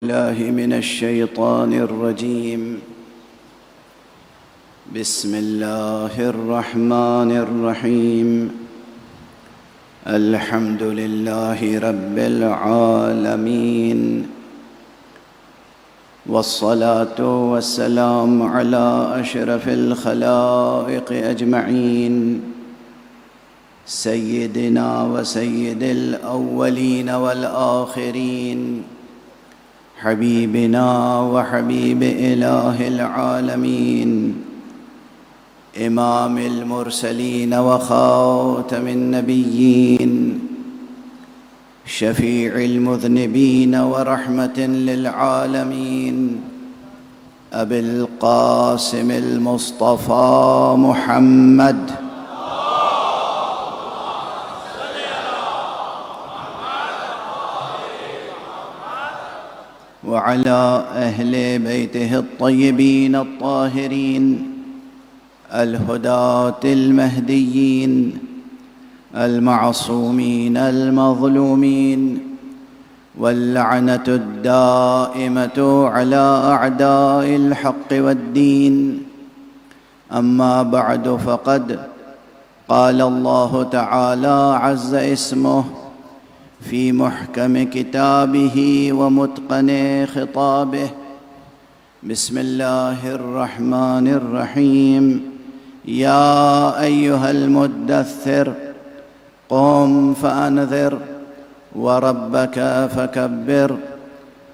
الله من الشيطان الرجيم. بسم الله الرحمن الرحيم. الحمد لله رب العالمين، والصلاة والسلام على أشرف الخلائق أجمعين، سيدنا وسيد الأولين والآخرين، حبيبنا وحبيب إله العالمين، إمام المرسلين وخاتم النبيين، شفيع المذنبين ورحمة للعالمين، أبي القاسم المصطفى محمد وعلى أهل بيته الطيبين الطاهرين الهداة المهديين المعصومين المظلومين، واللعنة الدائمة على أعداء الحق والدين. أما بعد، فقد قال الله تعالى عز اسمه في محكم كتابه ومتقن خطابه: بسم الله الرحمن الرحيم. يا أيها المدثر قم فأنذر وربك فكبر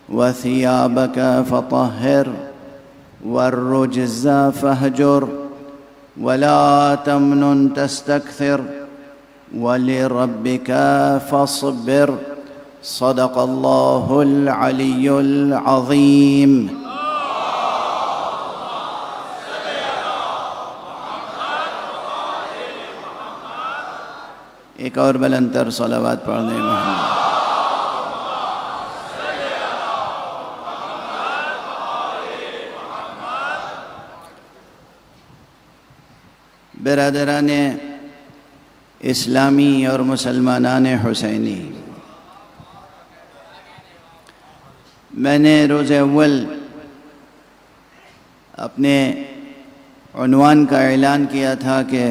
وثيابك فطهر والرجز فاهجر ولا تمنن تستكثر ولربك فاصبر. صدق الله العلي العظيم. ایک اور بلند تر صلوات پڑھ دیں محمد. برادران اسلامی اور مسلمانان حسینی، میں نے روز اول اپنے عنوان کا اعلان کیا تھا کہ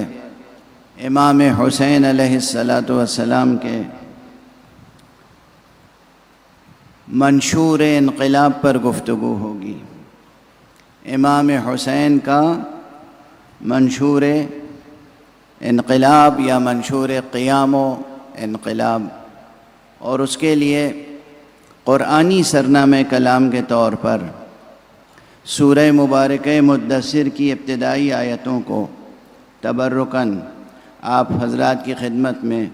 امام حسین علیہ السلام کے منشور انقلاب پر گفتگو ہوگی. امام حسین کا منشور انقلاب یا منشور قیام و انقلاب، اور اس کے لیے قرآنی سرنامہ کلام کے طور پر سورہ مبارکہ مدثر کی ابتدائی آیتوں کو تبرکاً آپ حضرات کی خدمت میں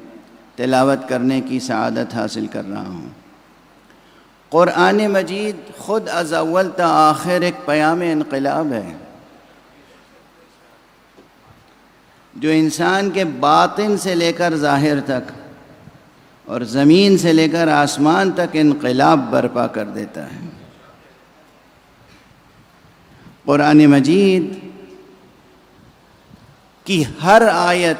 تلاوت کرنے کی سعادت حاصل کر رہا ہوں. قرآن مجید خود از اول تا آخر ایک پیام انقلاب ہے، جو انسان کے باطن سے لے کر ظاہر تک اور زمین سے لے کر آسمان تک انقلاب برپا کر دیتا ہے. قرآن مجید کی ہر آیت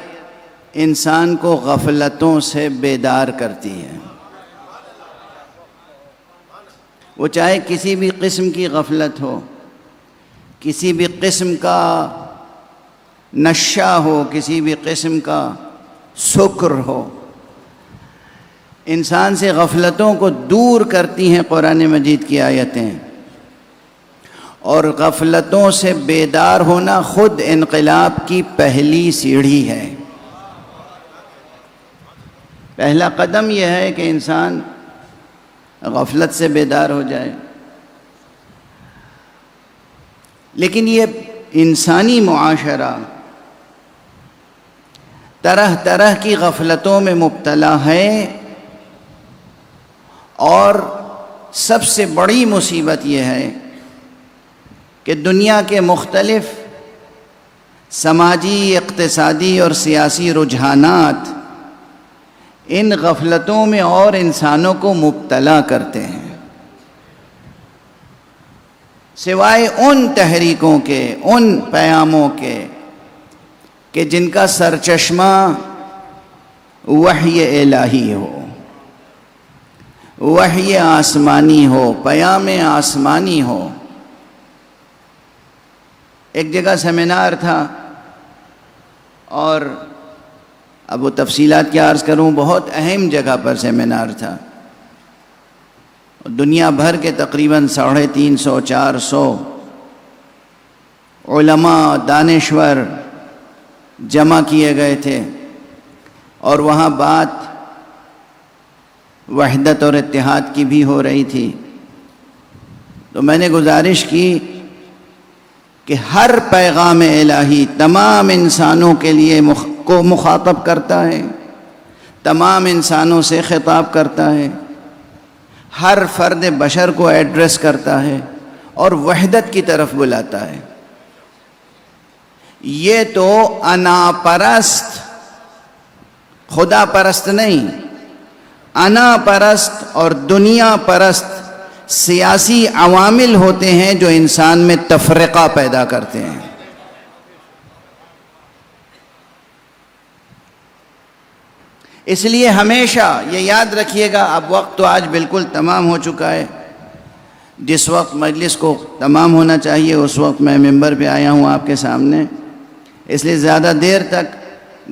انسان کو غفلتوں سے بیدار کرتی ہے، وہ چاہے کسی بھی قسم کی غفلت ہو، کسی بھی قسم کا نشہ ہو، کسی بھی قسم کا سکر ہو، انسان سے غفلتوں کو دور کرتی ہیں قرآن مجید کی آیتیں. اور غفلتوں سے بیدار ہونا خود انقلاب کی پہلی سیڑھی ہے. پہلا قدم یہ ہے کہ انسان غفلت سے بیدار ہو جائے. لیکن یہ انسانی معاشرہ طرح طرح کی غفلتوں میں مبتلا ہے، اور سب سے بڑی مصیبت یہ ہے کہ دنیا کے مختلف سماجی، اقتصادی اور سیاسی رجحانات ان غفلتوں میں اور انسانوں کو مبتلا کرتے ہیں، سوائے ان تحریکوں کے، ان پیاموں کے کہ جن کا سرچشمہ وحی الہی ہو. وحی آسمانی ہو، پیام آسمانی ہو۔ ایک جگہ سیمینار تھا، اور اب وہ تفصیلات کیا عرض کروں، بہت اہم جگہ پر سیمینار تھا۔ دنیا بھر کے تقریباً 350 400 علماء دانشور جمع کیے گئے تھے، اور وہاں بات وحدت اور اتحاد کی بھی ہو رہی تھی۔ تو میں نے گزارش کی کہ ہر پیغام الہی تمام انسانوں کے لیے کو مخاطب کرتا ہے، تمام انسانوں سے خطاب کرتا ہے، ہر فرد بشر کو ایڈریس کرتا ہے اور وحدت کی طرف بلاتا ہے۔ یہ تو انا پرست، خدا پرست نہیں، انا پرست اور دنیا پرست سیاسی عوامل ہوتے ہیں جو انسان میں تفرقہ پیدا کرتے ہیں۔ اس لیے ہمیشہ یہ یاد رکھیے گا، اب وقت تو آج بالکل تمام ہو چکا ہے، جس وقت مجلس کو تمام ہونا چاہیے اس وقت میں ممبر پہ آیا ہوں آپ کے سامنے، اس لیے زیادہ دیر تک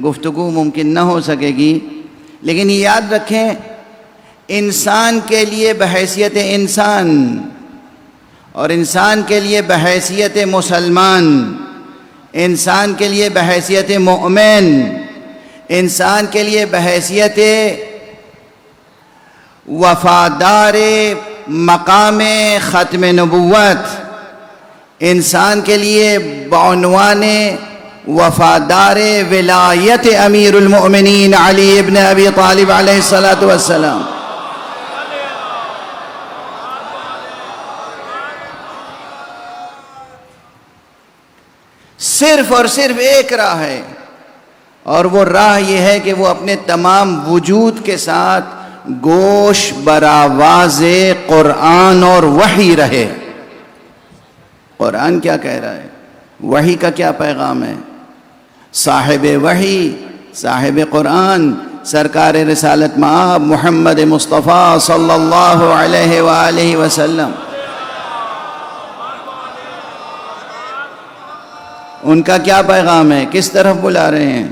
گفتگو ممکن نہ ہو سکے گی۔ لیکن یہ یاد رکھیں، انسان کے لیے بحیثیت انسان اور انسان کے لیے بحیثیت مسلمان، انسان کے لیے بحیثیت مومن، انسان کے لیے بحیثیت وفادار مقام ختم نبوت، انسان کے لیے بعنوان وفادار ولایت امیر المؤمنین علی ابن ابی طالب علیہ السلام۔ صرف اور صرف ایک راہ ہے، اور وہ راہ یہ ہے کہ وہ اپنے تمام وجود کے ساتھ گوش براواز قرآن اور وحی رہے۔ قرآن کیا کہہ رہا ہے، وحی کا کیا پیغام ہے، صاحب وحی، صاحب قرآن، سرکار رسالت مآب محمد مصطفیٰ صلی اللہ علیہ وآلہ وسلم، ان کا کیا پیغام ہے، کس طرف بلا رہے ہیں؟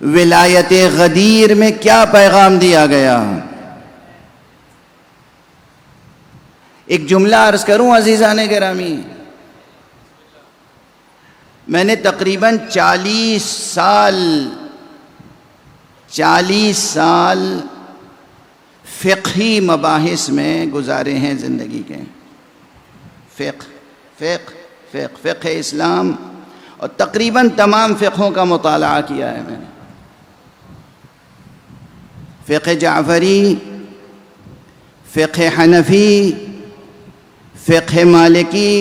ولایت غدیر میں کیا پیغام دیا گیا؟ ایک جملہ عرض کروں عزیزان گرامی، میں نے تقریباً 40 سال فقہی مباحث میں گزارے ہیں زندگی کے، فقہ اسلام، اور تقریباً تمام فقہوں کا مطالعہ کیا ہے میں نے۔ فقہ جعفری، فقہ حنفی، فقہ مالکی،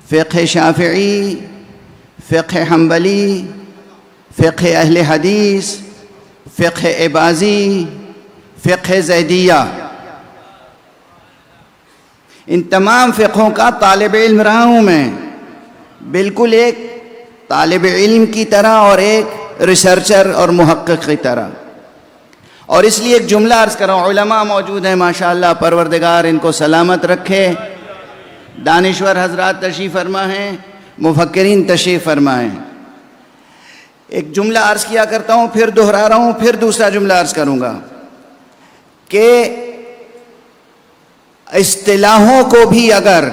فقہ شافعی، فقہ حنبلی، فقہ اہل حدیث، فقہ عباضی، فقہ زیدیہ، ان تمام فقہوں کا طالب علم رہا ہوں میں، بالکل ایک طالب علم کی طرح اور ایک ریسرچر اور محقق کی طرح۔ اور اس لیے ایک جملہ عرض کر رہا ہوں، علماء موجود ہیں ماشاءاللہ، پروردگار ان کو سلامت رکھے، دانشور حضرات تشریف فرما ہیں، مفکرین تشریف فرمائیں۔ ایک جملہ عرض کیا کرتا ہوں، پھر دہرا رہا ہوں، پھر دوسرا جملہ عرض کروں گا کہ اصطلاحوں کو بھی، اگر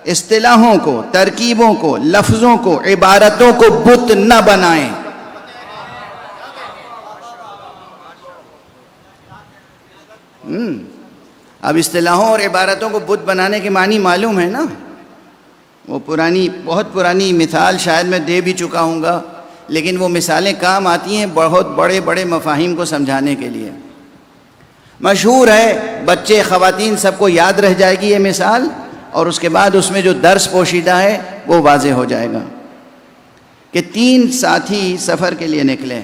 اصطلاحوں کو، ترکیبوں کو، لفظوں کو، عبارتوں کو بت نہ بنائیں، اب اصطلاحوں اور عبارتوں کو بت بنانے کے معنی معلوم ہے نا، وہ بہت پرانی مثال شاید میں دے بھی چکا ہوں گا، لیکن وہ مثالیں کام آتی ہیں بہت بڑے بڑے مفاہیم کو سمجھانے کے لیے۔ مشہور ہے، بچے خواتین سب کو یاد رہ جائے گی یہ مثال، اور اس کے بعد اس میں جو درس پوشیدہ ہے وہ واضح ہو جائے گا کہ 3 ساتھی سفر کے لیے نکلے،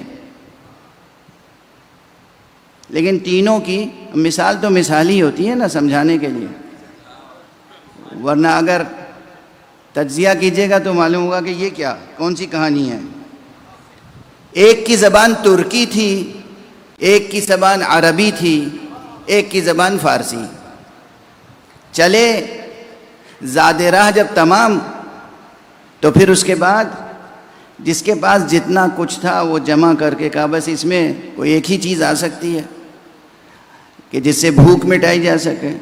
لیکن تینوں کی مثال تو مثال ہی ہوتی ہے نا سمجھانے کے لیے، ورنہ اگر تجزیہ کیجئے گا تو معلوم ہوگا کہ یہ کیا، کون سی کہانی ہے۔ ایک کی زبان ترکی تھی، ایک کی زبان عربی تھی، ایک کی زبان فارسی. چلے زاد راہ جب تمام، تو پھر اس کے بعد جس کے پاس جتنا کچھ تھا وہ جمع کر کے کہا بس اس میں کوئی ایک ہی چیز آ سکتی ہے کہ جس سے بھوک مٹائی جا سکے.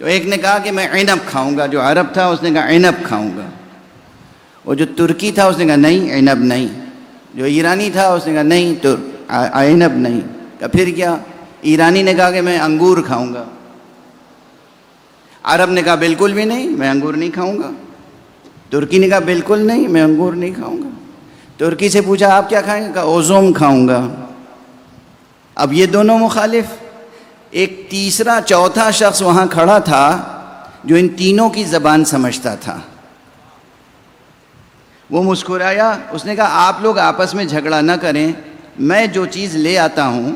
تو ایک نے کہا کہ میں عنب کھاؤں گا. جو عرب تھا اس نے کہا عنب کھاؤں گا. وہ جو ترکی تھا اس نے کہا نہیں عنب نہیں. جو ایرانی تھا اس نے کہا نہیں عنب نہیں. کہ پھر کیا؟ ایرانی نے کہا کہ میں انگور کھاؤں گا. عرب نے کہا بالکل بھی نہیں میں انگور نہیں کھاؤں گا. ترکی نے کہا بالکل نہیں میں انگور نہیں کھاؤں گا. ترکی سے پوچھا آپ کیا کھائیں گے؟ کہا اوزوم کھاؤں گا. اب یہ دونوں مخالف. ایک تیسرا چوتھا شخص وہاں کھڑا تھا جو ان تینوں کی زبان سمجھتا تھا. وہ مسکرایا. اس نے کہا آپ لوگ آپس میں جھگڑا نہ کریں، میں جو چیز لے آتا ہوں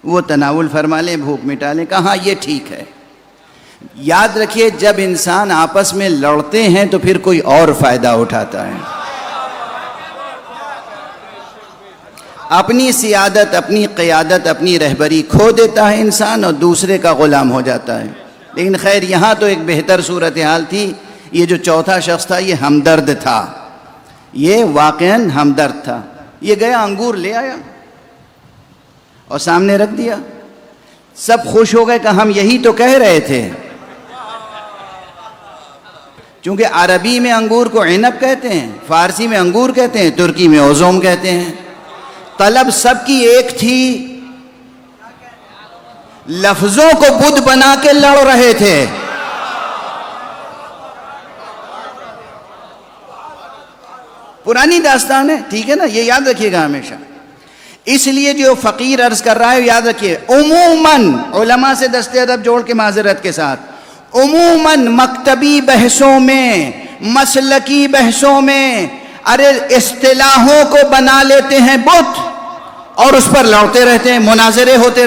وہ تناول فرما لیں، بھوک مٹا لیں. کہا یہ ٹھیک ہے. یاد رکھیے جب انسان آپس میں لڑتے ہیں تو پھر کوئی اور فائدہ اٹھاتا ہے. اپنی سیادت، اپنی قیادت، اپنی رہبری کھو دیتا ہے انسان اور دوسرے کا غلام ہو جاتا ہے. لیکن خیر یہاں تو ایک بہتر صورتحال تھی. یہ جو چوتھا شخص تھا یہ ہمدرد تھا، یہ واقعاً ہمدرد تھا. یہ گیا انگور لے آیا اور سامنے رکھ دیا. سب خوش ہو گئے کہ ہم یہی تو کہہ رہے تھے. چونکہ عربی میں انگور کو عنب کہتے ہیں، فارسی میں انگور کہتے ہیں، ترکی میں اوزوم کہتے ہیں. طلب سب کی ایک تھی، لفظوں کو بدھ بنا کے لڑ رہے تھے. پرانی داستان ہے، ٹھیک ہے نا، یہ یاد رکھیے گا ہمیشہ. اس لیے جو فقیر عرض کر رہا ہے یاد رکھیے، عموماً علماء سے دست ادب جوڑ کے معذرت کے ساتھ، عموماً مکتبی بحثوں میں، مسلکی بحثوں میں ارے اصطلاحوں کو بنا لیتے ہیں بت اور اس پر لڑتے رہتے ہیں، مناظرے ہوتے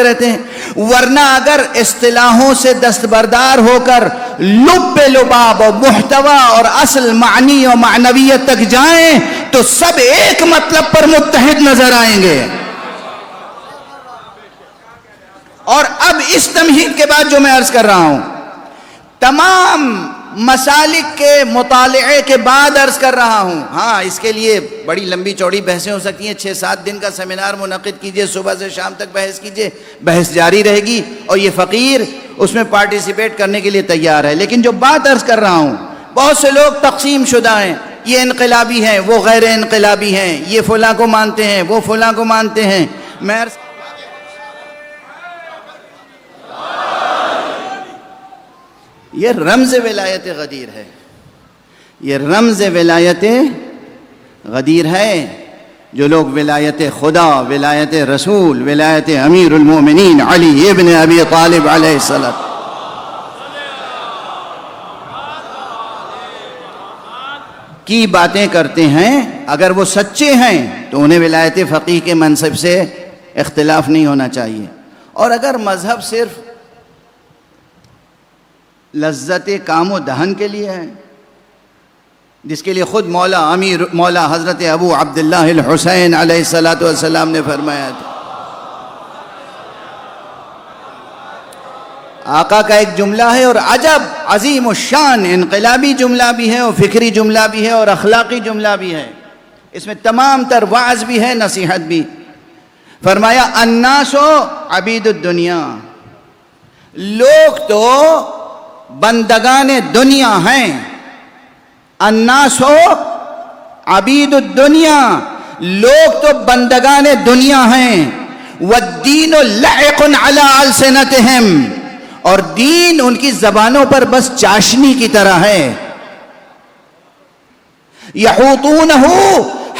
رہتے ہیں. ورنہ اگر اصطلاحوں سے دستبردار ہو کر لب لباب و محتوا اور اصل معنی و معنویت تک جائیں تو سب ایک مطلب پر متحد نظر آئیں گے. اور اب اس تمہید کے بعد جو میں عرض کر رہا ہوں، تمام مسالک کے مطالعے کے بعد عرض کر رہا ہوں. ہاں اس کے لیے بڑی لمبی چوڑی بحثیں ہو سکتی ہیں. 6-7 دن کا سیمینار منعقد کیجئے، صبح سے شام تک بحث کیجئے، بحث جاری رہے گی اور یہ فقیر اس میں پارٹیسپیٹ کرنے کے لیے تیار ہے. لیکن جو بات عرض کر رہا ہوں، بہت سے لوگ تقسیم شدہ ہیں، یہ انقلابی ہیں، وہ غیر انقلابی ہیں، یہ فلاں کو مانتے ہیں، وہ فلاں کو مانتے ہیں. میں یہ رمز ولایت غدیر ہے، یہ رمز ولایت غدیر ہے. جو لوگ ولایت خدا، ولایت رسول، ولایت امیر المومنین علی ابن ابی طالب علیہ السلام کی باتیں کرتے ہیں، اگر وہ سچے ہیں تو انہیں ولایت فقیہ کے منصب سے اختلاف نہیں ہونا چاہیے. اور اگر مذہب صرف لذت کام و دہن کے لیے ہے، جس کے لیے خود مولا حضرت ابو عبداللہ الحسین علیہ السلام نے فرمایا تھا. آقا کا ایک جملہ ہے اور عجب عظیم الشان انقلابی جملہ بھی ہے اور فکری جملہ بھی ہے اور اخلاقی جملہ بھی ہے. اس میں تمام تر وعظ بھی ہے، نصیحت بھی. فرمایا الناس عبید الدنیا، لوگ تو بندگان دنیا ہیں. الناس عبید الدنیا، لوگ تو بندگان دنیا ہیں. والدین لعق علی السنتہم، اور دین ان کی زبانوں پر بس چاشنی کی طرح ہے. یحوطونہ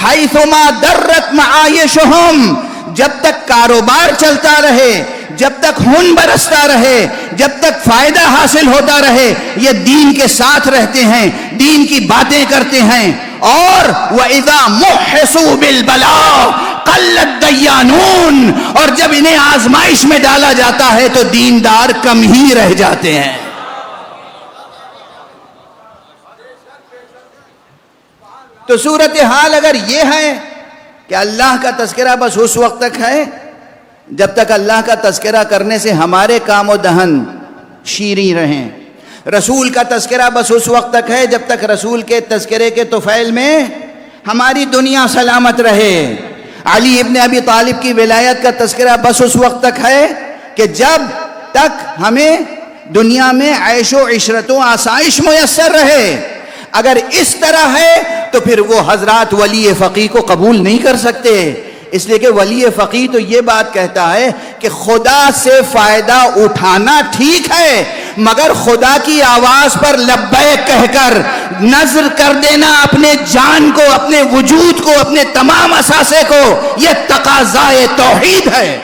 حیثما درت معایشہم، جب تک کاروبار چلتا رہے، جب تک خون برستا رہے، جب تک فائدہ حاصل ہوتا رہے، یہ دین کے ساتھ رہتے ہیں، دین کی باتیں کرتے ہیں. اور وَإِذَا مُحِّصُوا بِالْبَلَاءِ قَلَّ الدَّيَّانُونَ، اور جب انہیں آزمائش میں ڈالا جاتا ہے تو دیندار کم ہی رہ جاتے ہیں. تو صورتحال اگر یہ ہے کہ اللہ کا تذکرہ بس اس وقت تک ہے جب تک اللہ کا تذکرہ کرنے سے ہمارے کام و دہن شیریں رہیں. رسول کا تذکرہ بس اس وقت تک ہے جب تک رسول کے تذکرے کے طفیل میں ہماری دنیا سلامت رہے. علی ابن ابی طالب کی ولایت کا تذکرہ بس اس وقت تک ہے کہ جب تک ہمیں دنیا میں عیش و عشرت و آسائش میسر رہے. اگر اس طرح ہے تو پھر وہ حضرات ولی فقی کو قبول نہیں کر سکتے. اس لیے کہ ولی فقی تو یہ بات کہتا ہے کہ خدا سے فائدہ اٹھانا ٹھیک ہے، مگر خدا کی آواز پر لبیک کہہ کر نذر کر دینا اپنے جان کو، اپنے وجود کو، اپنے تمام اثاثے کو، یہ تقاضائے توحید ہے.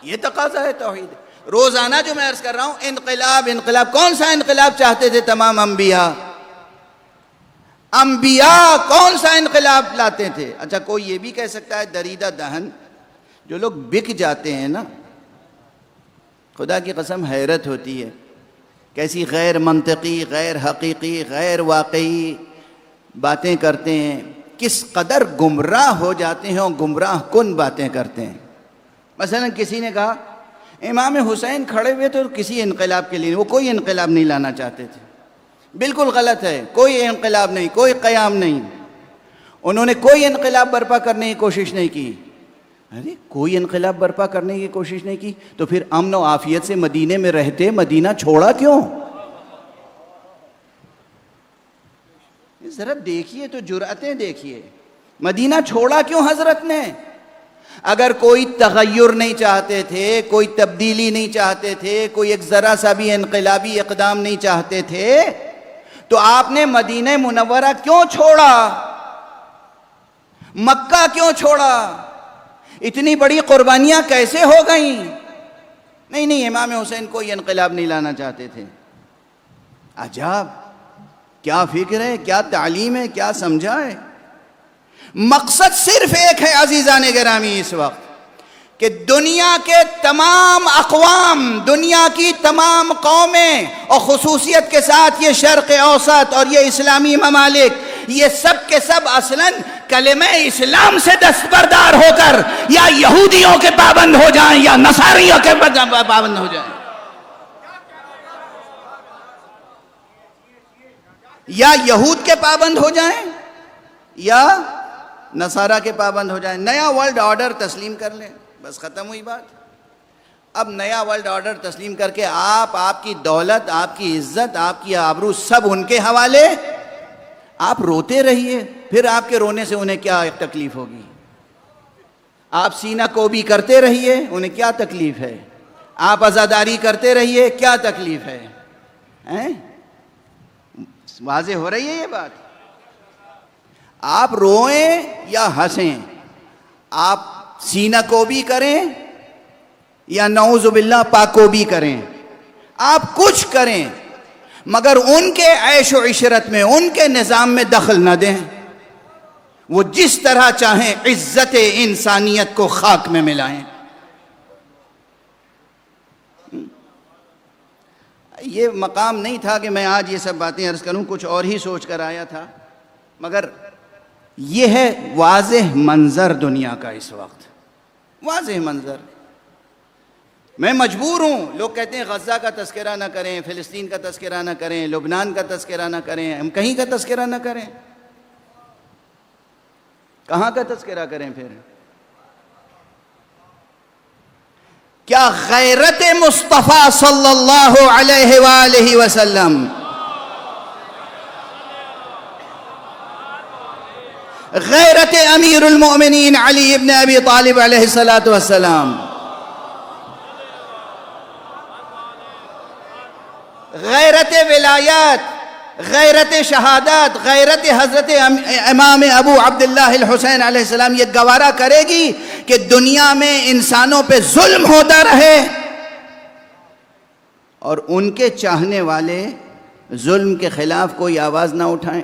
یہ تقاضائے توحید ہے. روزانہ جو میں عرض کر رہا ہوں انقلاب، کون سا انقلاب چاہتے تھے تمام انبیاء کون سا انقلاب لاتے تھے؟ اچھا کوئی یہ بھی کہہ سکتا ہے دریدہ دہن جو لوگ بک جاتے ہیں نا، خدا کی قسم حیرت ہوتی ہے کیسی غیر منطقی، غیر حقیقی، غیر واقعی باتیں کرتے ہیں، کس قدر گمراہ ہو جاتے ہیں اور گمراہ کن باتیں کرتے ہیں. مثلا کسی نے کہا امام حسین کھڑے ہوئے تو کسی انقلاب کے لیے، وہ کوئی انقلاب نہیں لانا چاہتے تھے. بالکل غلط ہے، کوئی انقلاب نہیں، کوئی قیام نہیں. انہوں نے کوئی انقلاب برپا کرنے کی کوشش نہیں کی. ارے کوئی انقلاب برپا کرنے کی کوشش نہیں کی تو پھر امن و عافیت سے مدینے میں رہتے، مدینہ چھوڑا کیوں؟ ذرا دیکھیے تو جرأتیں دیکھیے، مدینہ چھوڑا کیوں حضرت نے؟ اگر کوئی تغیر نہیں چاہتے تھے، کوئی تبدیلی نہیں چاہتے تھے، کوئی ایک ذرا سا بھی انقلابی اقدام نہیں چاہتے تھے تو آپ نے مدینہ منورہ کیوں چھوڑا؟ مکہ کیوں چھوڑا؟ اتنی بڑی قربانیاں کیسے ہو گئیں؟ نہیں امام حسین کوئی انقلاب نہیں لانا چاہتے تھے. عجب، کیا فکر ہے، کیا تعلیم ہے، کیا سمجھا ہے. مقصد صرف ایک ہے عزیزان گرامی اس وقت کہ دنیا کے تمام اقوام، دنیا کی تمام قومیں اور خصوصیت کے ساتھ یہ شرق اوسط اور یہ اسلامی ممالک، یہ سب کے سب اصلاً کلمہ اسلام سے دستبردار ہو کر یا یہودیوں کے پابند ہو جائیں یا نصاریوں کے پابند ہو جائیں، یا یہود کے پابند ہو جائیں یا نصارہ کے پابند ہو جائیں. نیا ورلڈ آرڈر تسلیم کر لیں، بس ختم ہوئی بات. اب نیا ورلڈ آرڈر تسلیم کر کے آپ کی دولت، آپ کی عزت، آپ کی آبرو سب ان کے حوالے. آپ روتے رہیے، پھر آپ کے رونے سے انہیں کیا تکلیف ہوگی؟ آپ سینہ کوبی کرتے رہیے، انہیں کیا تکلیف ہے؟ آپ عزاداری کرتے رہیے، کیا تکلیف ہے؟ واضح ہو رہی ہے یہ بات؟ آپ روئیں یا ہنسیں، آپ سینہ کو بھی کریں یا نعوذ باللہ پاک کو بھی کریں، آپ کچھ کریں مگر ان کے عیش و عشرت میں، ان کے نظام میں دخل نہ دیں. وہ جس طرح چاہیں عزت انسانیت کو خاک میں ملائیں. یہ مقام نہیں تھا کہ میں آج یہ سب باتیں عرض کروں، کچھ اور ہی سوچ کر آیا تھا، مگر یہ ہے واضح منظر دنیا کا اس وقت، واضح منظر. میں مجبور ہوں، لوگ کہتے ہیں غزہ کا تذکرہ نہ کریں، فلسطین کا تذکرہ نہ کریں، لبنان کا تذکرہ نہ کریں، ہم کہیں کا تذکرہ نہ کریں، کہاں کا تذکرہ کریں پھر؟ کیا غیرت مصطفیٰ صلی اللہ علیہ وآلہ وسلم، غیرت امیر المؤمنین علی ابن ابی طالب علیہ السلام، غیرت ولایت، غیرت شہادت، غیرت حضرت امام ابو عبداللہ الحسین علیہ السلام یہ گوارا کرے گی کہ دنیا میں انسانوں پہ ظلم ہوتا رہے اور ان کے چاہنے والے ظلم کے خلاف کوئی آواز نہ اٹھائیں؟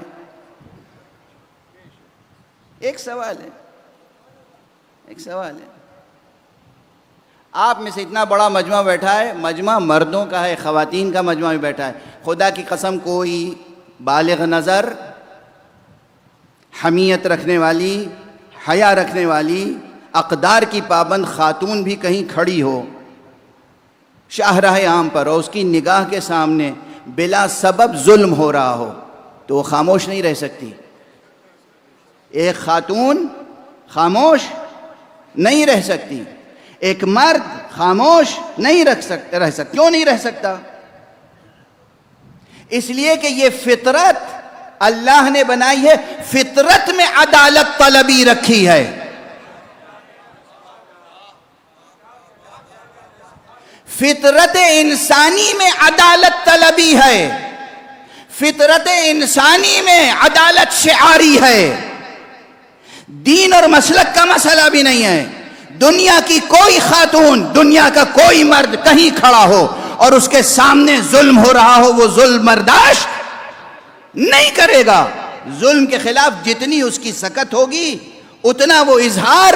ایک سوال ہے، آپ میں سے اتنا بڑا مجمع بیٹھا ہے، مجمع مردوں کا ہے، خواتین کا مجمع بھی بیٹھا ہے، خدا کی قسم کوئی بالغ نظر، حمیت رکھنے والی، حیا رکھنے والی اقدار کی پابند خاتون بھی کہیں کھڑی ہو شاہراہ عام پر اور اس کی نگاہ کے سامنے بلا سبب ظلم ہو رہا ہو تو وہ خاموش نہیں رہ سکتی. ایک خاتون خاموش نہیں رہ سکتی, ایک مرد خاموش نہیں رہ سکتا. کیوں نہیں رہ سکتا؟ اس لیے کہ یہ فطرت اللہ نے بنائی ہے, فطرت میں عدالت طلبی رکھی ہے. فطرت انسانی میں عدالت طلبی ہے, فطرت انسانی میں عدالت شعاری ہے. دین اور مسلک کا مسئلہ بھی نہیں ہے. دنیا کی کوئی خاتون, دنیا کا کوئی مرد کہیں کھڑا ہو اور اس کے سامنے ظلم ہو رہا ہو, وہ ظلم برداشت نہیں کرے گا. ظلم کے خلاف جتنی اس کی سکت ہوگی اتنا وہ اظہار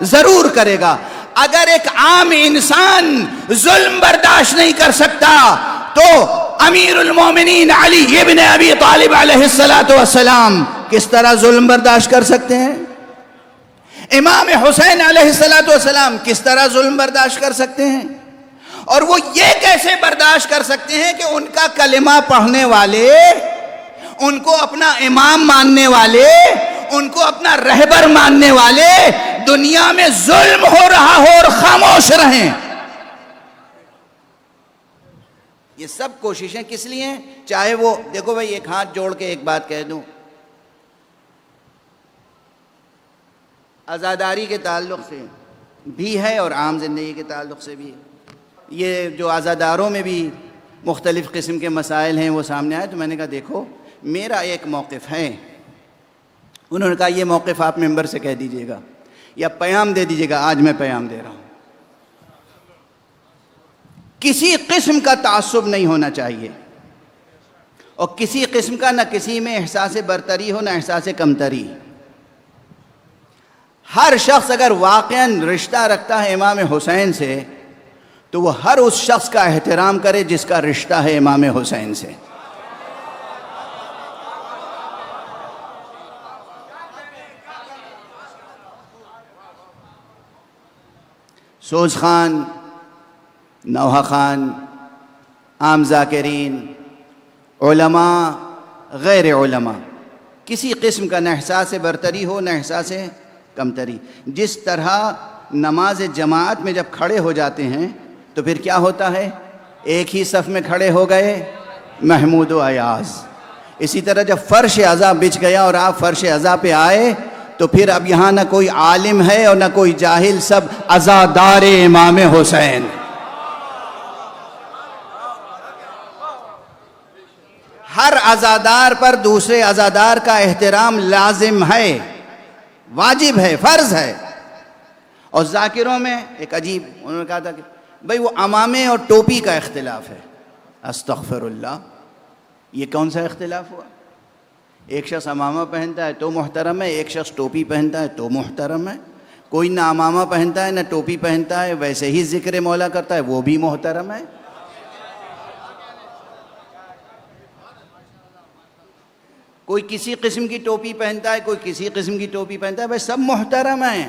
ضرور کرے گا. اگر ایک عام انسان ظلم برداشت نہیں کر سکتا تو امیر المومنین علی ابن ابی طالب علیہ السلام کس طرح ظلم برداشت کر سکتے ہیں؟ امام حسین علیہ السلام کس طرح ظلم برداشت کر سکتے ہیں؟ اور وہ یہ کیسے برداشت کر سکتے ہیں کہ ان کا کلمہ پڑھنے والے, ان کو اپنا امام ماننے والے, ان کو اپنا رہبر ماننے والے دنیا میں ظلم ہو رہا ہو اور خاموش رہیں؟ یہ سب کوششیں کس لیے ہیں؟ چاہے وہ دیکھو بھائی, ایک ہاتھ جوڑ کے ایک بات کہہ دوں, عزاداری کے تعلق سے بھی ہے اور عام زندگی کے تعلق سے بھی ہے. یہ جو عزاداروں میں بھی مختلف قسم کے مسائل ہیں وہ سامنے آئے تو میں نے کہا دیکھو میرا ایک موقف ہے. انہوں نے کہا یہ موقف آپ ممبر سے کہہ دیجئے گا یا پیام دے دیجئے گا. آج میں پیام دے رہا ہوں, کسی قسم کا تعصب نہیں ہونا چاہیے اور کسی قسم کا نہ کسی میں احساس برتری ہو نہ احساس کمتری. ہر شخص اگر واقعاً رشتہ رکھتا ہے امام حسین سے تو وہ ہر اس شخص کا احترام کرے جس کا رشتہ ہے امام حسین سے. سوز خان, نوحہ خان, عام ذاکرین, علماء, غیر علماء, کسی قسم کا نہ احساس برتری ہو نہ احساس کمتری. جس طرح نماز جماعت میں جب کھڑے ہو جاتے ہیں تو پھر کیا ہوتا ہے؟ ایک ہی صف میں کھڑے ہو گئے محمود و ایاز. اسی طرح جب فرش عزا بچھ گیا اور آپ فرش عزا پہ آئے تو پھر اب یہاں نہ کوئی عالم ہے اور نہ کوئی جاہل, سب عزادار امام حسین. ہر عزادار پر دوسرے عزادار کا احترام لازم ہے, واجب ہے, فرض ہے. اور ذاکروں میں ایک عجیب, انہوں نے کہا تھا کہ بھئی وہ عمامے اور ٹوپی کا اختلاف ہے. استغفر اللہ, یہ کون سا اختلاف ہوا؟ ایک شخص عمامہ پہنتا ہے تو محترم ہے, ایک شخص ٹوپی پہنتا ہے تو محترم ہے. کوئی نہ عمامہ پہنتا ہے نہ ٹوپی پہنتا ہے, ویسے ہی ذکر مولا کرتا ہے, وہ بھی محترم ہے. کوئی کسی قسم کی ٹوپی پہنتا ہے, کوئی کسی قسم کی ٹوپی پہنتا ہے, بھائی سب محترم ہیں.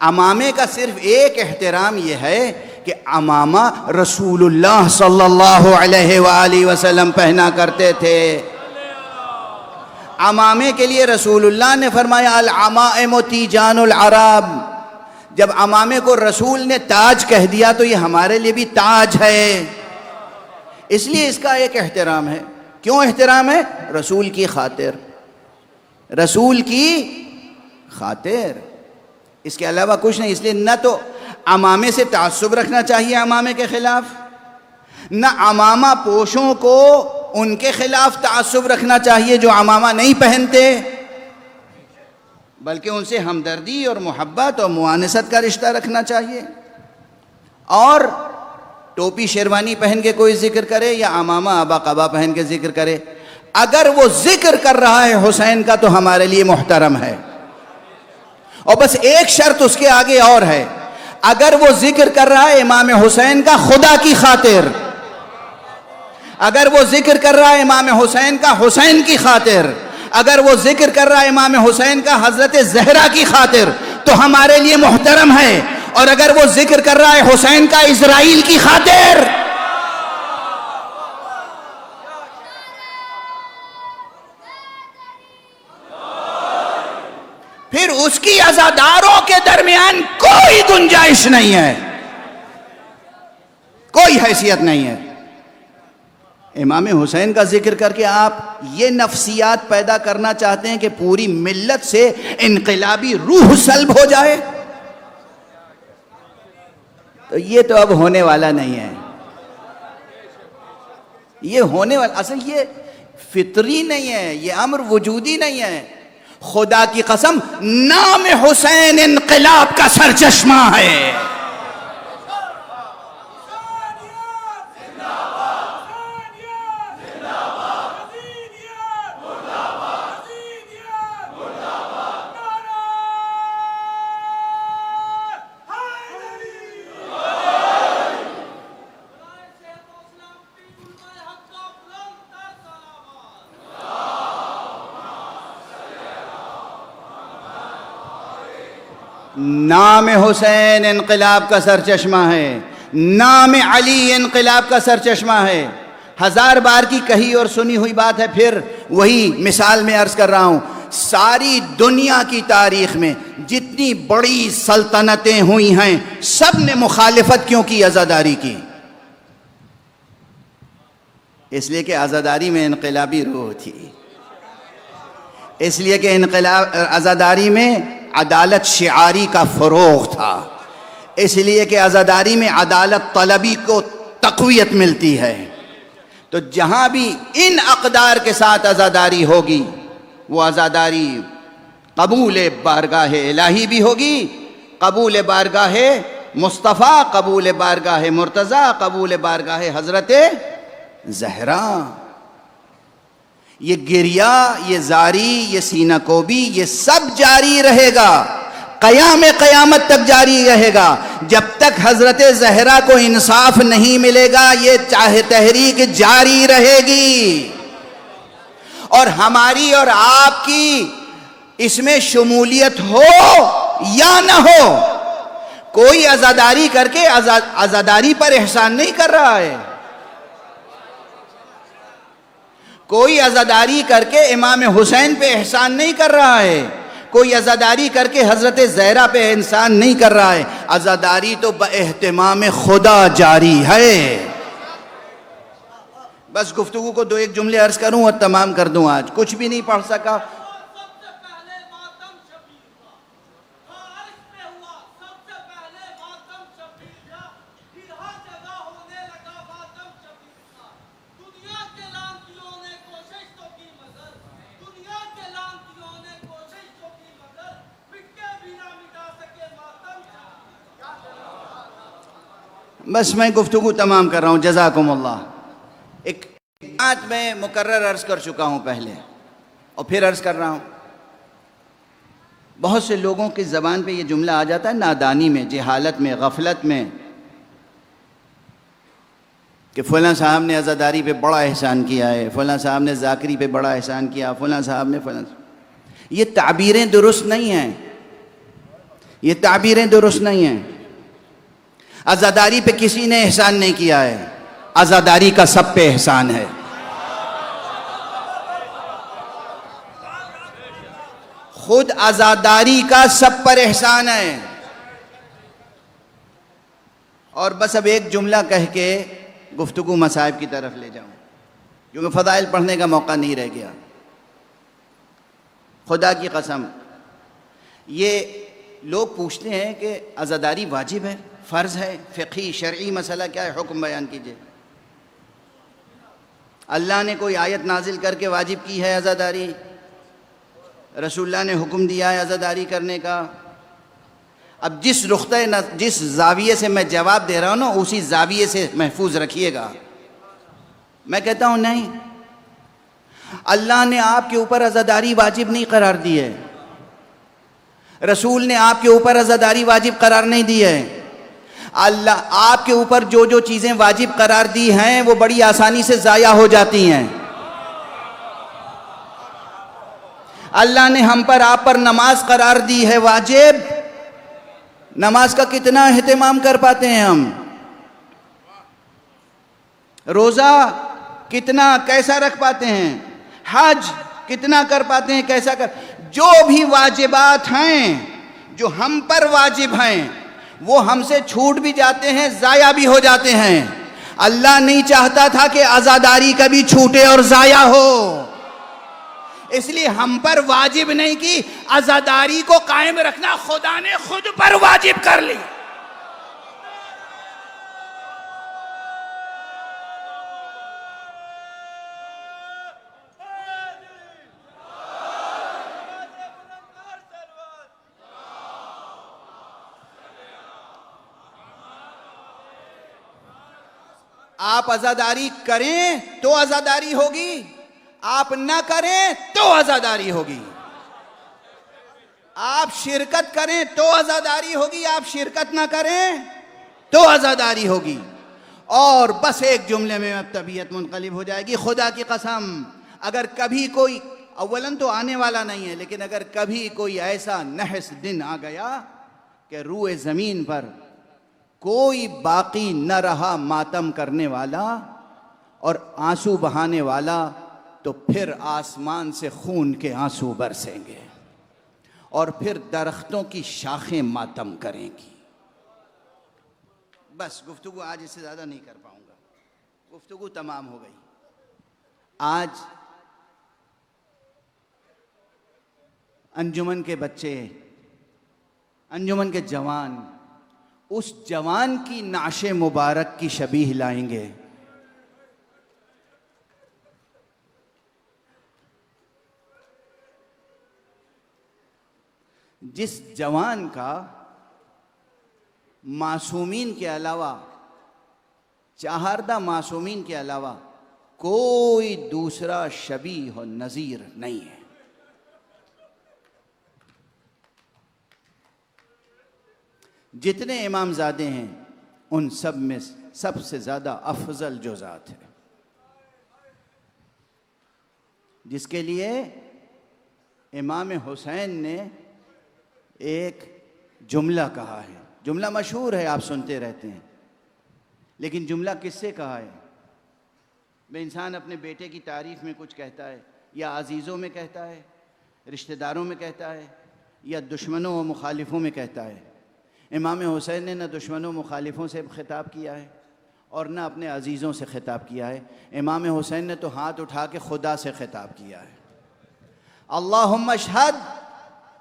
عمامے کا صرف ایک احترام یہ ہے کہ عمامہ رسول اللہ صلی اللہ علیہ وآلہ وسلم پہنا کرتے تھے. عمامے کے لیے رسول اللہ نے فرمایا العمائم تیجان العرب. جب عمامے کو رسول نے تاج کہہ دیا تو یہ ہمارے لیے بھی تاج ہے, اس لیے اس کا ایک احترام ہے. کیوں احترام ہے؟ رسول کی خاطر, رسول کی خاطر, اس کے علاوہ کچھ نہیں. اس لیے نہ تو عمامے سے تعصب رکھنا چاہیے عمامے کے خلاف, نہ عمامہ پوشوں کو ان کے خلاف تعصب رکھنا چاہیے جو عمامہ نہیں پہنتے, بلکہ ان سے ہمدردی اور محبت اور موانست کا رشتہ رکھنا چاہیے. اور ٹوپی شیروانی پہن کے کوئی ذکر کرے یا عمامہ ابا قبا پہن کے ذکر کرے, اگر وہ ذکر کر رہا ہے حسین کا تو ہمارے لیے محترم ہے. اور بس ایک شرط اس کے آگے اور ہے, اگر وہ ذکر کر رہا ہے امام حسین کا خدا کی خاطر, اگر وہ ذکر کر رہا ہے امام حسین کا حسین کی خاطر, اگر وہ ذکر کر رہا ہے امام حسین کا حضرت زہرا کی خاطر تو ہمارے لیے محترم ہے، اور اگر وہ ذکر کر رہا ہے حسین کا اسرائیل کی خاطر، پھر اس کی عزاداروں کے درمیان کوئی گنجائش نہیں ہے، کوئی حیثیت نہیں ہے۔ امام حسین کا ذکر کر کے آپ یہ نفسیات پیدا کرنا چاہتے ہیں کہ پوری ملت سے انقلابی روح سلب ہو جائے، تو یہ تو اب ہونے والا نہیں ہے۔ یہ ہونے والا، اصل یہ فطری نہیں ہے، یہ امر وجودی نہیں ہے۔ خدا کی قسم، نام حسین انقلاب کا سرچشمہ ہے۔ نام حسین انقلاب کا سرچشمہ ہے، نام علی انقلاب کا سرچشمہ ہے۔ ہزار بار کی کہی اور سنی ہوئی بات ہے، پھر وہی مثال میں عرض کر رہا ہوں۔ ساری دنیا کی تاریخ میں جتنی بڑی سلطنتیں ہوئی ہیں، سب نے مخالفت کیوں کی؟ عزاداری کی، اس لیے کہ عزاداری میں انقلابی روح تھی، اس لیے کہ عزاداری میں عدالت شعاری کا فروغ تھا، اس لیے کہ عزاداری میں عدالت طلبی کو تقویت ملتی ہے۔ تو جہاں بھی ان اقدار کے ساتھ عزاداری ہوگی، وہ عزاداری قبول بارگاہ الہی بھی ہوگی، قبول بارگاہ مصطفیٰ، قبول بارگاہ مرتضیٰ، قبول بارگاہ حضرت زہرا۔ یہ گریہ، یہ زاری، یہ سینہ کوبی، یہ سب جاری رہے گا، قیام قیامت تک جاری رہے گا۔ جب تک حضرت زہرا کو انصاف نہیں ملے گا، یہ چاہے تحریک جاری رہے گی، اور ہماری اور آپ کی اس میں شمولیت ہو یا نہ ہو۔ کوئی عزاداری کر کے عزاداری پر احسان نہیں کر رہا ہے، کوئی عزاداری کر کے امام حسین پہ احسان نہیں کر رہا ہے، کوئی عزاداری کر کے حضرت زہرا پہ احسان نہیں کر رہا ہے۔ عزاداری تو باہتمام خدا جاری ہے۔ بس گفتگو کو دو ایک جملے عرض کروں اور تمام کر دوں۔ آج کچھ بھی نہیں پڑھ سکا۔ بس میں گفتگو تمام کر رہا ہوں، جزاکم اللہ۔ ایک بات میں مکرر عرض کر چکا ہوں پہلے، اور پھر عرض کر رہا ہوں۔ بہت سے لوگوں کی زبان پہ یہ جملہ آ جاتا ہے نادانی میں، جہالت میں، غفلت میں، کہ فلاں صاحب نے عزاداری پہ بڑا احسان کیا ہے، فلاں صاحب نے ذاکری پہ بڑا احسان کیا، فلاں صاحب نے فلاں۔ یہ تعبیریں درست نہیں ہیں، یہ تعبیریں درست نہیں ہیں۔ عزاداری پہ کسی نے احسان نہیں کیا ہے، عزاداری کا سب پہ احسان ہے۔ خود عزاداری کا سب پر احسان ہے۔ اور بس اب ایک جملہ کہہ کے گفتگو مصائب کی طرف لے جاؤں، کیونکہ فضائل پڑھنے کا موقع نہیں رہ گیا۔ خدا کی قسم، یہ لوگ پوچھتے ہیں کہ عزاداری واجب ہے، فرض ہے، فقہی شرعی مسئلہ کیا ہے، حکم بیان کیجئے۔ اللہ نے کوئی آیت نازل کر کے واجب کی ہے عزاداری؟ رسول اللہ نے حکم دیا ہے عزاداری کرنے کا؟ اب جس زاویے سے میں جواب دے رہا ہوں نا، اسی زاویے سے محفوظ رکھیے گا۔ میں کہتا ہوں نہیں، اللہ نے آپ کے اوپر عزاداری واجب نہیں قرار دی ہے، رسول نے آپ کے اوپر عزاداری واجب قرار نہیں دی ہے۔ اللہ آپ کے اوپر جو چیزیں واجب قرار دی ہیں وہ بڑی آسانی سے ضائع ہو جاتی ہیں۔ اللہ نے ہم پر آپ پر نماز قرار دی ہے واجب. نماز کا کتنا اہتمام کر پاتے ہیں ہم؟ روزہ کتنا کیسا رکھ پاتے ہیں؟ حج کتنا کر پاتے ہیں؟ کیسا کر؟ جو بھی واجبات ہیں جو ہم پر واجب ہیں وہ ہم سے چھوٹ بھی جاتے ہیں، ضائع بھی ہو جاتے ہیں. اللہ نہیں چاہتا تھا کہ عزاداری کبھی چھوٹے اور ضائع ہو، اس لیے ہم پر واجب نہیں کی. عزاداری کو قائم رکھنا خدا نے خود پر واجب کر لی. آپ عزاداری کریں تو عزاداری ہوگی، آپ نہ کریں تو عزاداری ہوگی. آپ شرکت کریں تو عزاداری ہوگی، آپ شرکت نہ کریں تو عزاداری ہوگی. اور بس ایک جملے میں اب طبیعت منقلب ہو جائے گی. خدا کی قسم، اگر کبھی کوئی، اولاً تو آنے والا نہیں ہے، لیکن اگر کبھی کوئی ایسا نحس دن آ گیا کہ روئے زمین پر کوئی باقی نہ رہا ماتم کرنے والا اور آنسو بہانے والا، تو پھر آسمان سے خون کے آنسو برسیں گے اور پھر درختوں کی شاخیں ماتم کریں گی. بس گفتگو آج اس سے زیادہ نہیں کر پاؤں گا، گفتگو تمام ہو گئی. آج انجمن کے بچے، انجمن کے جوان اس جوان کی نعش مبارک کی شبیہ لائیں گے. جس جوان کا معصومین کے علاوہ، چہاردہ معصومین کے علاوہ کوئی دوسرا شبیہ و نظیر نہیں ہے. جتنے امام زادے ہیں ان سب میں سب سے زیادہ افضل جو ذات ہے، جس کے لیے امام حسین نے ایک جملہ کہا ہے. جملہ مشہور ہے، آپ سنتے رہتے ہیں، لیکن جملہ کس سے کہا ہے؟ بے انسان اپنے بیٹے کی تعریف میں کچھ کہتا ہے، یا عزیزوں میں کہتا ہے، رشتہ داروں میں کہتا ہے، یا دشمنوں و مخالفوں میں کہتا ہے. امام حسین نے نہ دشمنوں مخالفوں سے خطاب کیا ہے اور نہ اپنے عزیزوں سے خطاب کیا ہے. امام حسین نے تو ہاتھ اٹھا کے خدا سے خطاب کیا ہے. اللہم اشہد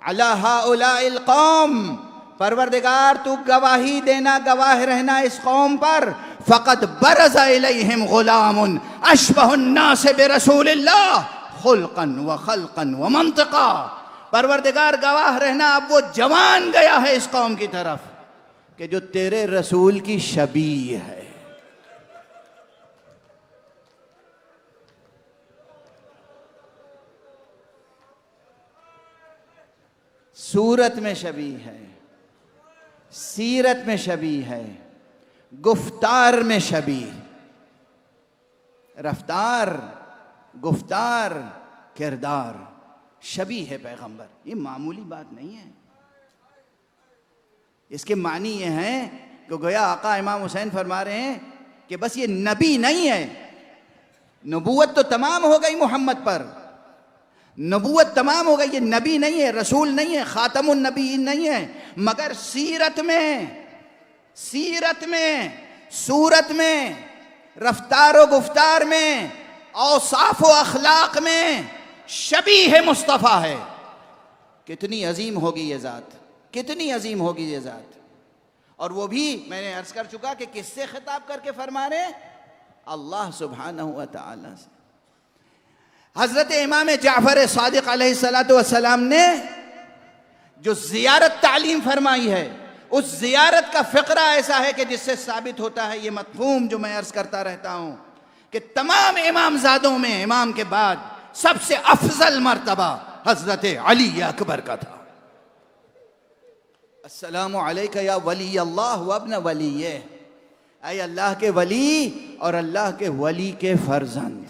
علی ہؤلاء القوم، پروردگار تو گواہی دینا، گواہ رہنا اس قوم پر. فقد برز الیہم غلام اشبہ الناس برسول اللہ خلقا وخلقا ومنطقا. پروردگار گواہ رہنا، اب وہ جوان گیا ہے اس قوم کی طرف کہ جو تیرے رسول کی شبیہ ہے. صورت میں شبیہ ہے، سیرت میں شبیہ ہے، گفتار میں شبیہ، رفتار، گفتار، کردار شبیہ ہے پیغمبر. یہ معمولی بات نہیں ہے. اس کے معنی یہ ہیں کہ گویا آقا امام حسین فرما رہے ہیں کہ بس یہ نبی نہیں ہے، نبوت تو تمام ہو گئی محمد پر، نبوت تمام ہو گئی، یہ نبی نہیں ہے، رسول نہیں ہے، خاتم النبیین نہیں ہے، مگر سیرت میں، سیرت میں، صورت میں، رفتار و گفتار میں، اوصاف و اخلاق میں شبیہ مصطفیٰ ہے. کتنی عظیم ہوگی یہ ذات، کتنی عظیم ہوگی یہ ذات. اور وہ بھی میں نے عرض کر چکا کہ کس سے خطاب کر کے فرما رہے؟ اللہ سبحانہ و تعالی سے. حضرت امام جعفر صادق علیہ السلام نے جو زیارت تعلیم فرمائی ہے، اس زیارت کا فقرہ ایسا ہے کہ جس سے ثابت ہوتا ہے یہ مفہوم جو میں عرض کرتا رہتا ہوں کہ تمام امام زادوں میں امام کے بعد سب سے افضل مرتبہ حضرت علی اکبر کا تھا. السلام علیکہ یا ولی اللہ وابن ولیہ، اے اللہ کے ولی اور اللہ کے ولی کے فرزند.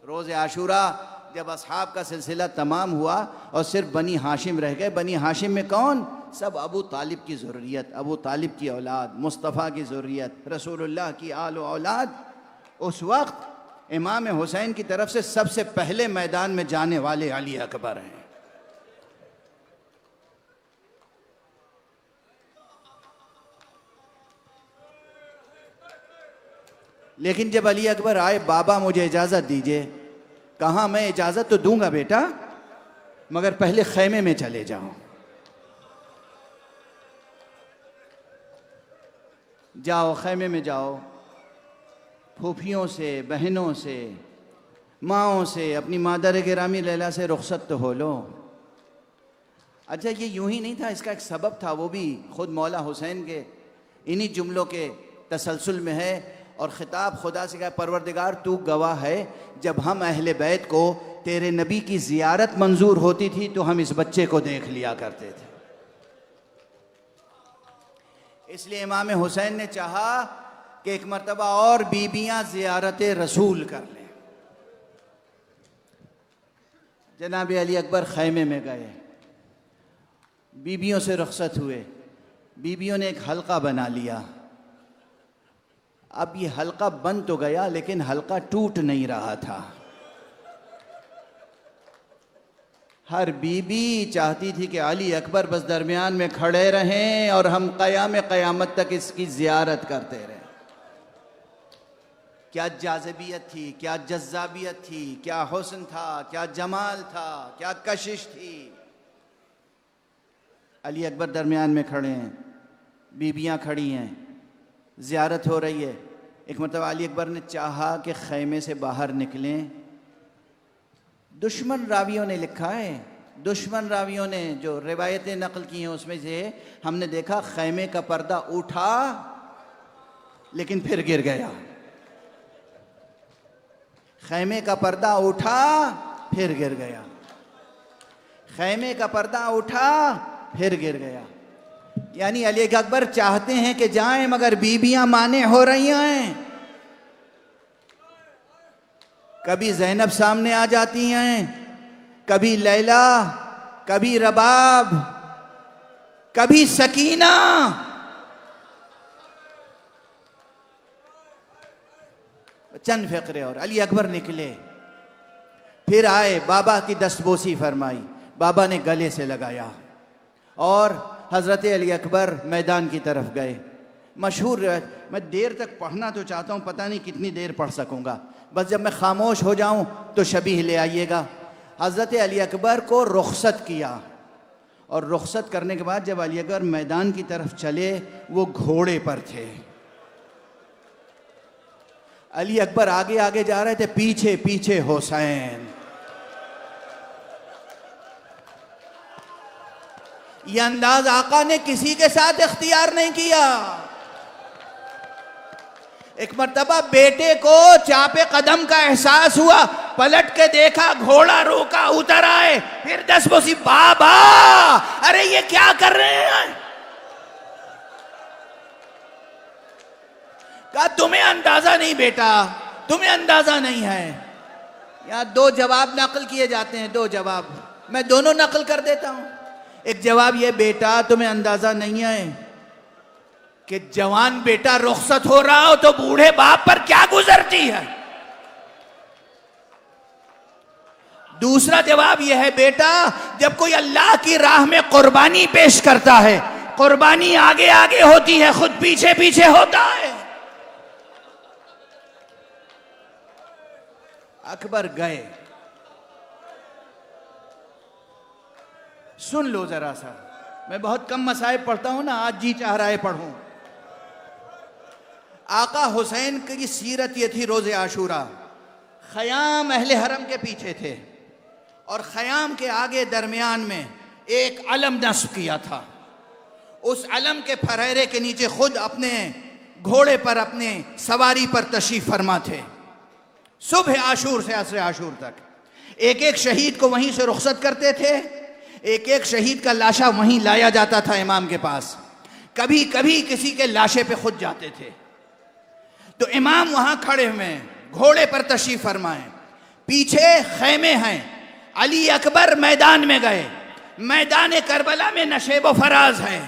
روز عاشوراء جب اصحاب کا سلسلہ تمام ہوا اور صرف بنی ہاشم رہ گئے، بنی ہاشم میں کون؟ سب ابو طالب کی ذریت، ابو طالب کی اولاد، مصطفیٰ کی ذریت، رسول اللہ کی آل و اولاد. اس وقت امام حسین کی طرف سے سب سے پہلے میدان میں جانے والے علی اکبر ہیں. لیکن جب علی اکبر آئے، بابا مجھے اجازت دیجئے. کہاں میں اجازت تو دوں گا بیٹا، مگر پہلے خیمے میں چلے جاؤ. جاؤ خیمے میں جاؤ، پھوپھیوں سے، بہنوں سے، ماؤں سے، اپنی مادر گرامی لیلا سے رخصت تو ہو لو. اچھا یہ یوں ہی نہیں تھا، اس کا ایک سبب تھا، وہ بھی خود مولا حسین کے انہی جملوں کے تسلسل میں ہے. اور خطاب خدا سے کہا، پروردگار تو گواہ ہے، جب ہم اہل بیت کو تیرے نبی کی زیارت منظور ہوتی تھی تو ہم اس بچے کو دیکھ لیا کرتے تھے. اس لیے امام حسین نے چاہا کہ ایک مرتبہ اور بیبیاں زیارت رسول کر لیں. جناب علی اکبر خیمے میں گئے، بیبیوں سے رخصت ہوئے. بیبیوں نے ایک حلقہ بنا لیا. اب یہ حلقہ بن تو گیا لیکن حلقہ ٹوٹ نہیں رہا تھا. ہر بیوی چاہتی تھی کہ علی اکبر بس درمیان میں کھڑے رہیں اور ہم قیامت تک اس کی زیارت کرتے رہیں. کیا جاذبیت تھی، کیا جذابیت تھی، کیا حسن تھا، کیا جمال تھا، کیا کشش تھی. علی اکبر درمیان میں کھڑے ہیں، بیویاں کھڑی ہیں، زیارت ہو رہی ہے. ایک مرتبہ علی اکبر نے چاہا کہ خیمے سے باہر نکلیں. دشمن راویوں نے لکھا ہے، دشمن راویوں نے جو روایتیں نقل کی ہیں اس میں سے ہم نے دیکھا خیمے کا پردہ اٹھا لیکن پھر گر گیا. خیمے کا پردہ اٹھا پھر گر گیا. خیمے کا پردہ اٹھا پھر گر گیا. یعنی علی اکبر چاہتے ہیں کہ جائیں مگر بیویاں مانع ہو رہی ہیں. کبھی زینب سامنے آ جاتی ہیں، کبھی لیلا، کبھی رباب، کبھی سکینہ. چند فقرے اور علی اکبر نکلے، پھر آئے، بابا کی دستبوسی فرمائی، بابا نے گلے سے لگایا اور حضرت علی اکبر میدان کی طرف گئے. مشہور روایت، میں دیر تک پڑھنا تو چاہتا ہوں، پتہ نہیں کتنی دیر پڑھ سکوں گا، بس جب میں خاموش ہو جاؤں تو شبیہ لے آئیے گا. حضرت علی اکبر کو رخصت کیا اور رخصت کرنے کے بعد جب علی اکبر میدان کی طرف چلے وہ گھوڑے پر تھے. علی اکبر آگے آگے جا رہے تھے، پیچھے پیچھے حسین. یہ انداز آقا نے کسی کے ساتھ اختیار نہیں کیا. ایک مرتبہ بیٹے کو چاپے قدم کا احساس ہوا، پلٹ کے دیکھا، گھوڑا روکا، اتر آئے، پھر دستبوسی، بابا ارے یہ کیا کر رہے ہیں؟ کہا تمہیں اندازہ نہیں بیٹا، تمہیں اندازہ نہیں ہے. یہاں دو جواب نقل کیے جاتے ہیں، دو جواب میں دونوں نقل کر دیتا ہوں. ایک جواب یہ، بیٹا تمہیں اندازہ نہیں ہے کہ جوان بیٹا رخصت ہو رہا ہو تو بوڑھے باپ پر کیا گزرتی ہے. دوسرا جواب یہ ہے، بیٹا جب کوئی اللہ کی راہ میں قربانی پیش کرتا ہے، قربانی آگے آگے ہوتی ہے، خود پیچھے پیچھے ہوتا ہے. اکبر گئے. سن لو ذرا سا، میں بہت کم مصائب پڑھتا ہوں نا، آج جی چاہ رہا ہے پڑھوں. آقا حسین کی سیرت یہ تھی، روز عاشورہ خیام اہل حرم کے پیچھے تھے اور خیام کے آگے درمیان میں ایک علم نصب کیا تھا. اس علم کے پھریرے کے نیچے خود اپنے گھوڑے پر، اپنے سواری پر تشریف فرما تھے. صبح عاشور سے عصر عاشور تک ایک ایک شہید کو وہیں سے رخصت کرتے تھے. ایک ایک شہید کا لاشا وہیں لایا جاتا تھا امام کے پاس. کبھی کبھی کسی کے لاشے پہ خود جاتے تھے. تو امام وہاں کھڑے ہوئے، گھوڑے پر تشریف فرمائیں. پیچھے خیمے ہیں. علی اکبر میدان میں گئے. میدان کربلا میں نشیب و فراز ہے.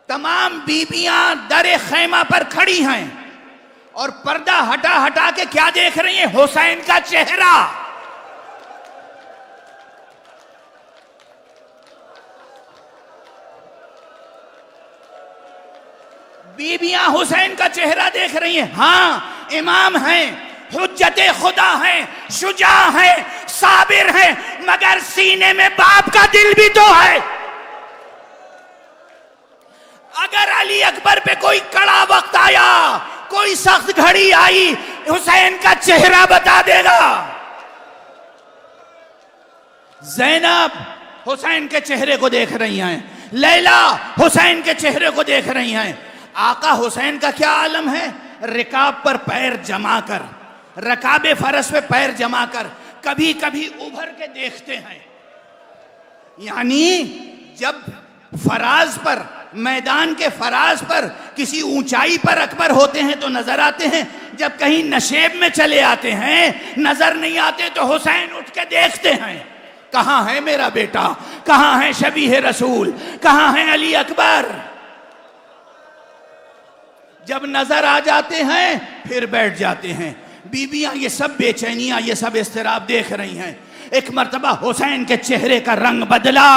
تمام بیبیاں در خیمہ پر کھڑی ہیں اور پردہ ہٹا ہٹا کے کیا دیکھ رہی ہیں؟ حسین کا چہرہ. بیبیاں حسین کا چہرہ دیکھ رہی ہیں. ہاں امام ہیں، حجت خدا ہیں، شجاع ہیں، صابر ہیں، مگر سینے میں باپ کا دل بھی تو ہے. اگر علی اکبر پہ کوئی کڑا وقت آیا، کوئی سخت گھڑی آئی، حسین کا چہرہ بتا دے گا. زینب حسین کے چہرے کو دیکھ رہی ہیں، لیلا حسین کے چہرے کو دیکھ رہی ہیں. آقا حسین کا کیا عالم ہے؟ رکاب پر پیر جما کر، رکاب فرس پہ پیر جما کر کبھی کبھی ابھر کے دیکھتے ہیں. یعنی جب فراز پر، میدان کے فراز پر کسی اونچائی پر اکبر ہوتے ہیں تو نظر آتے ہیں، جب کہیں نشیب میں چلے آتے ہیں نظر نہیں آتے تو حسین اٹھ کے دیکھتے ہیں کہاں ہے میرا بیٹا، کہاں ہے شبیہ رسول، کہاں ہے علی اکبر. جب نظر آ جاتے ہیں پھر بیٹھ جاتے ہیں. بیویاں یہ سب بے چینیاں، یہ سب اضطراب دیکھ رہی ہیں. ایک مرتبہ حسین کے چہرے کا رنگ بدلا.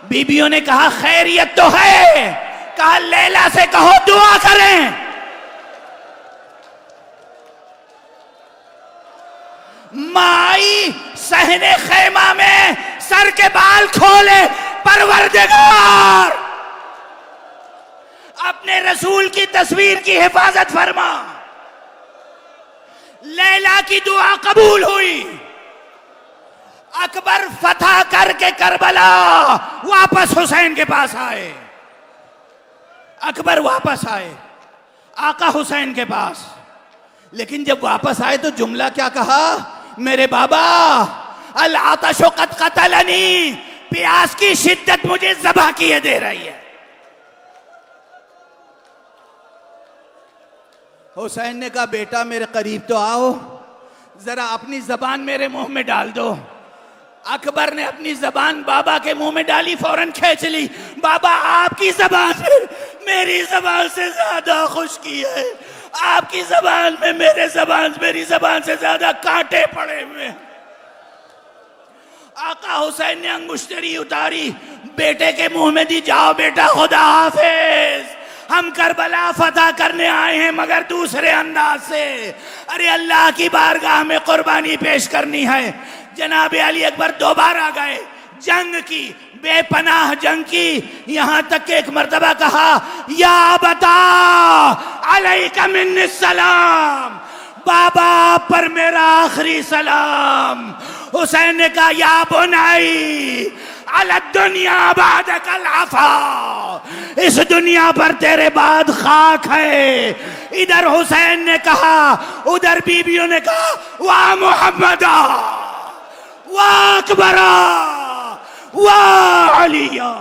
بیویوں نے کہا خیریت تو ہے، کہا لیلا سے کہو دعا کریں. مائی صحن خیمہ میں سر کے بال کھولے، پروردگار اپنے رسول کی تصویر کی حفاظت فرما. لیلا کی دعا قبول ہوئی. اکبر فتح کر کے کربلا واپس حسین کے پاس آئے. اکبر واپس آئے آقا حسین کے پاس. لیکن جب واپس آئے تو جملہ کیا کہا؟ میرے بابا العطش قد قتلنی، پیاس کی شدت مجھے ذبح کیے دے رہی ہے. حسین نے کہا بیٹا میرے قریب تو آؤ، ذرا اپنی زبان میرے منہ میں ڈال دو. اکبر نے اپنی زبان بابا کے منہ میں ڈالی، فوراً کھینچ لی. بابا آپ کی زبان میری زبان سے زیادہ خشکی ہے، آپ کی زبان میں میری زبان سے زیادہ کانٹے پڑے ہوئے. آقا حسین نے انگشتری اتاری، بیٹے کے منہ میں دی. جاؤ بیٹا، خدا حافظ، ہم کربلا فتح کرنے آئے ہیں مگر دوسرے انداز سے. ارے اللہ کی بارگاہ میں قربانی پیش کرنی ہے. جناب علی اکبر دوبارہ گئے، جنگ کی، بے پناہ جنگ کی. یہاں تک کہ ایک مرتبہ کہا یا ابتا علیک منی السلام، بابا پر میرا آخری سلام. حسین نے کہا یا بنائی علی الدنیا بعدک العفا، اس دنیا پر تیرے بعد خاک ہے. ادھر حسین نے کہا، ادھر بیویوں نے کہا وا محمدہ وا اکبرہ وا علیہ.